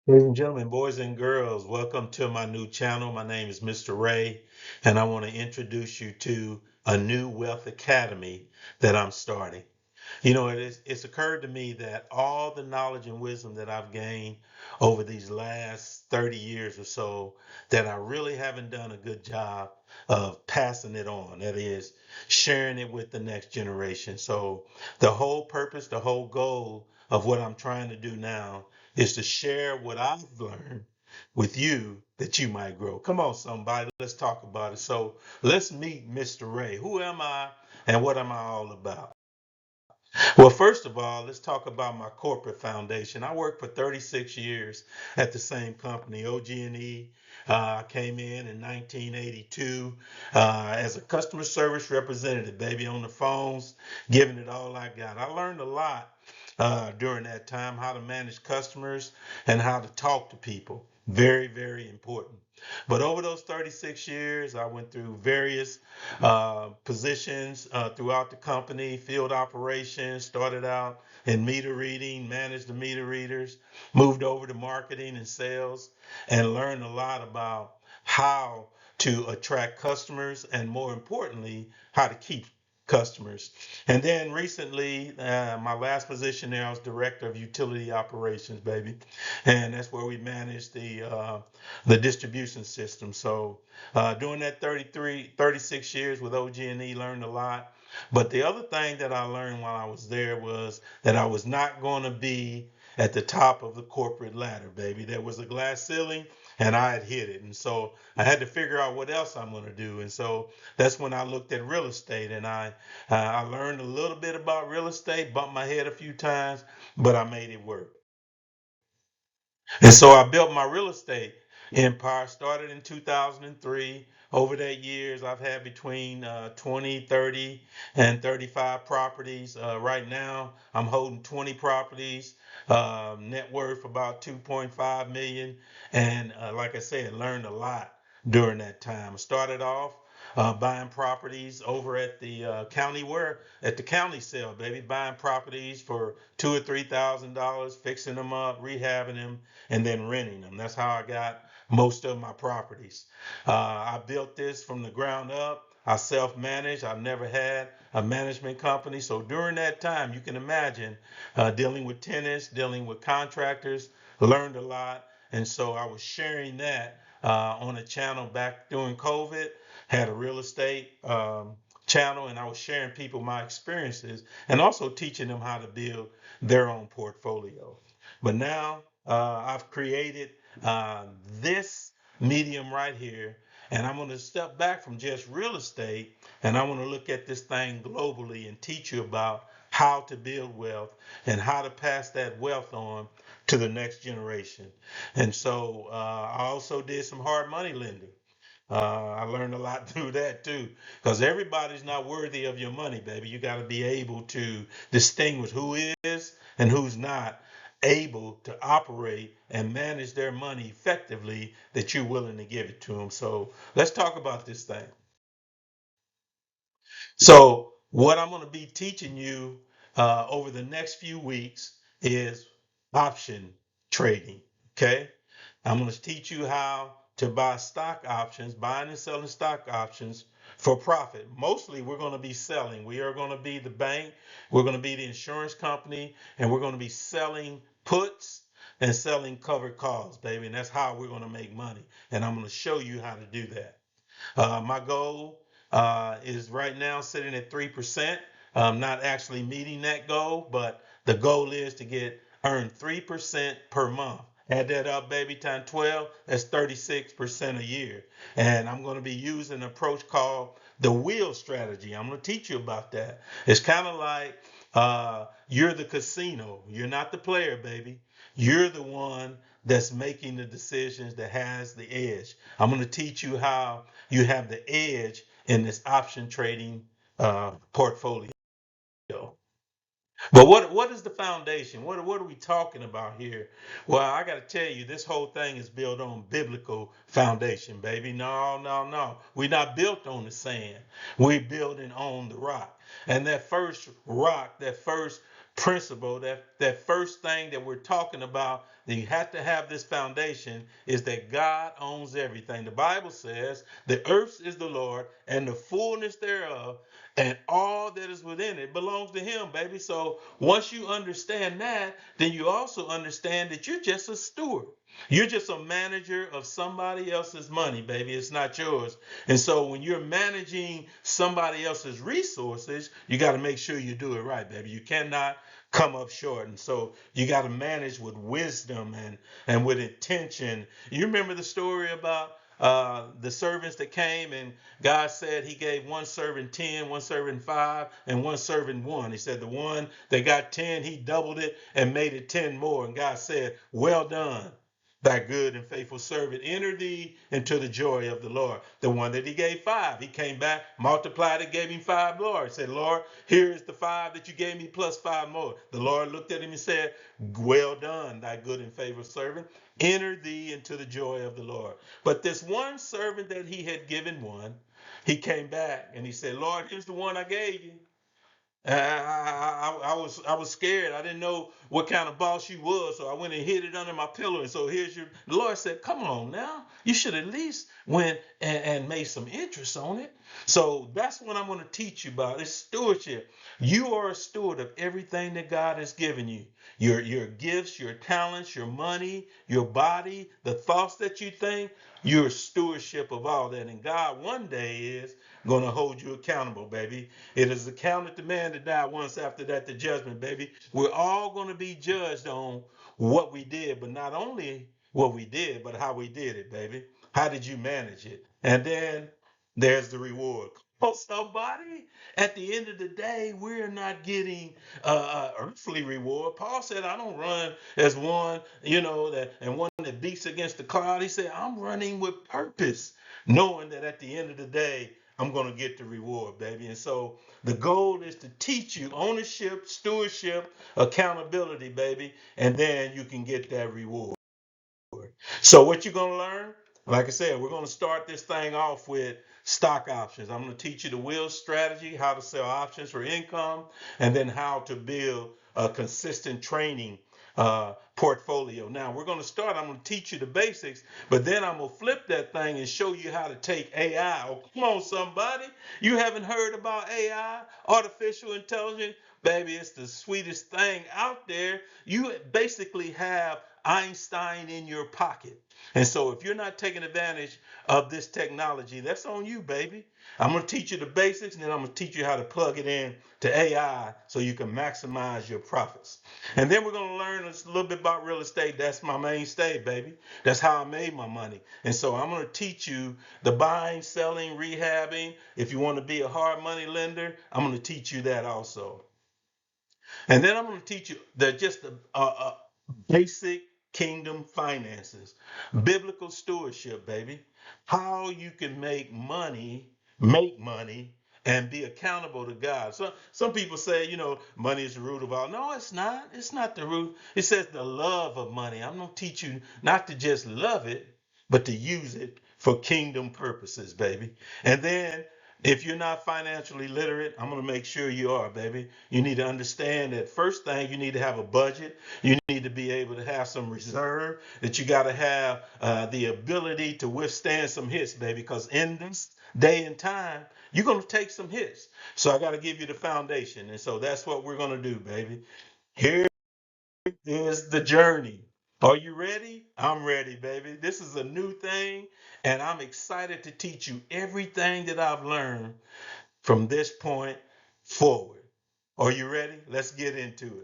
Ladies and gentlemen, boys and girls, welcome to my new channel. My name is Mr. Ray, and I want to introduce you to a new wealth academy that I'm starting. It's occurred to me that all the knowledge and wisdom that I've gained over these last 30 years or so, that I really haven't done a good job of passing it on. That is, sharing it with the next generation. So the whole purpose, the whole goal of what I'm trying to do now is to share what I've learned with you that you might grow. Come on, somebody, let's talk about it. So let's meet Mr. Ray. Who am I and what am I all about? Well, first of all, let's talk about my corporate foundation. I worked for 36 years at the same company, OG&E. I came in 1982 as a customer service representative, baby, on the phones, giving it all I got. I learned a lot during that time, how to manage customers and how to talk to people. Very, very important. But over those 36 years, I went through various positions throughout the company, field operations, started out in meter reading, managed the meter readers, moved over to marketing and sales, and learned a lot about how to attract customers and, more importantly, how to keep customers. And then recently, my last position there, I was director of utility operations, baby, and that's where we manage the distribution system. So during that 36 years with OG&E, learned a lot. But the other thing that I learned while I was there was that I was not going to be at the top of the corporate ladder, baby. There was a glass ceiling and I had hit it. And so I had to figure out what else I'm going to do. And so that's when I looked at real estate, and I learned a little bit about real estate, bumped my head a few times, but I made it work. And so I built my real estate empire, started in 2003. Over that years, I've had between 20, 30, and 35 properties. Right now, I'm holding 20 properties, net worth about 2.5 million. And like I said, learned a lot during that time. I started off buying properties over at the at the county sale, baby, buying properties for $2,000 or $3,000, fixing them up, rehabbing them, and then renting them. That's how I got most of my properties. I built this from the ground up. I self-managed. I've never had a management company. So during that time, you can imagine dealing with tenants, dealing with contractors, learned a lot. And so I was sharing that on a channel back during COVID, had a real estate channel, and I was sharing people my experiences and also teaching them how to build their own portfolio. But now I've created uh, this medium right here, and I'm going to step back from just real estate, and I want to look at this thing globally and teach you about how to build wealth and how to pass that wealth on to the next generation. And so I also did some hard money lending. I learned a lot through that too, because everybody's not worthy of your money, baby. You got to be able to distinguish who is and who's not able to operate and manage their money effectively that you're willing to give it to them. So let's talk about this thing. So what I'm going to be teaching you over the next few weeks is option trading. Okay. I'm going to teach you how to buy stock options, buying and selling stock options for profit. Mostly, we're going to be selling. We are going to be the bank, we're going to be the insurance company, and we're going to be selling puts and selling covered calls, baby. And that's how we're going to make money. And I'm going to show you how to do that. My goal is right now sitting at 3%. I'm not actually meeting that goal, but the goal is to get earn 3% per month. Add that up, baby, times 12, that's 36% a year. And I'm going to be using an approach called the wheel strategy. I'm going to teach you about that. It's kind of like you're the casino. You're not the player, baby. You're the one that's making the decisions, that has the edge. I'm going to teach you how you have the edge in this option trading portfolio. But what is the foundation? What are we talking about here? Well, I got to tell you, this whole thing is built on biblical foundation, baby. No, no, no. We're not built on the sand. We're building on the rock. And that first rock, that first principle, that first thing that we're talking about, that you have to have this foundation, is that God owns everything. The Bible says the earth is the Lord and the fullness thereof, and all that is within it belongs to him, baby. So once you understand that, then you also understand that you're just a steward. You're just a manager of somebody else's money, baby. It's not yours. And so when you're managing somebody else's resources, you got to make sure you do it right, baby. You cannot come up short. And so you got to manage with wisdom and with intention. You remember the story about the servants that came, and God said he gave one servant 10, one servant 5, and one servant 1. He said the one that got 10, he doubled it and made it 10 more. And God said, well done, thy good and faithful servant. Enter thee into the joy of the Lord. The one that he gave 5, he came back, multiplied it, gave him 5 more. He said, Lord, here is the 5 that you gave me plus 5 more. The Lord looked at him and said, well done, thy good and faithful servant. Enter thee into the joy of the Lord. But this one servant that he had given 1, he came back and he said, Lord, here's the one I gave you. I was scared. I didn't know what kind of boss you was, so I went and hid it under my pillow. And so here's your. The Lord said, "Come on now, you should at least went and made some interest on it." So that's what I'm going to teach you about. It's stewardship. You are a steward of everything that God has given you. Your gifts, your talents, your money, your body, the thoughts that you think. You're stewardship of all that, and God one day is going to hold you accountable, baby. It is accounted to man that died once, after that the judgment, baby. We're all going to be judged on what we did, but not only what we did, but how we did it, baby. How did you manage it? And then there's the reward. Oh, somebody, at the end of the day, we're not getting earthly reward. Paul said, I don't run as one, that and one that beats against the cloud. He said, I'm running with purpose, knowing that at the end of the day, I'm going to get the reward, baby. And so the goal is to teach you ownership, stewardship, accountability, baby, and then you can get that reward. So what you're going to learn, like I said, we're going to start this thing off with stock options. I'm going to teach you the wheel strategy, how to sell options for income, and then how to build a consistent training portfolio. Now we're going to start. I'm going to teach you the basics, but then I'm going to flip that thing and show you how to take AI. Oh, come on, somebody. You haven't heard about AI, artificial intelligence? Baby, it's the sweetest thing out there. You basically have Einstein in your pocket. And so if you're not taking advantage of this technology, that's on you, baby. I'm going to teach you the basics, and then I'm going to teach you how to plug it in to AI so you can maximize your profits. And then we're going to learn a little bit about real estate. That's my mainstay, baby. That's how I made my money. And so I'm going to teach you the buying, selling, rehabbing. If you want to be a hard money lender, I'm going to teach you that also. And then I'm going to teach you that just basic kingdom finances, biblical stewardship, baby. How you can make money, and be accountable to God. So some people say, money is the root of all. No, it's not. It's not the root. It says the love of money. I'm going to teach you not to just love it, but to use it for kingdom purposes, baby. And then if you're not financially literate, I'm going to make sure you are, baby. You need to understand that first thing, you need to have a budget. You need to be able to have some reserve, that you got to have the ability to withstand some hits, baby, because in this day and time, you're going to take some hits. So I got to give you the foundation. And so that's what we're going to do, baby. Here is the journey. Are you ready? I'm ready, baby. This is a new thing, and I'm excited to teach you everything that I've learned from this point forward. Are you ready? Let's get into it.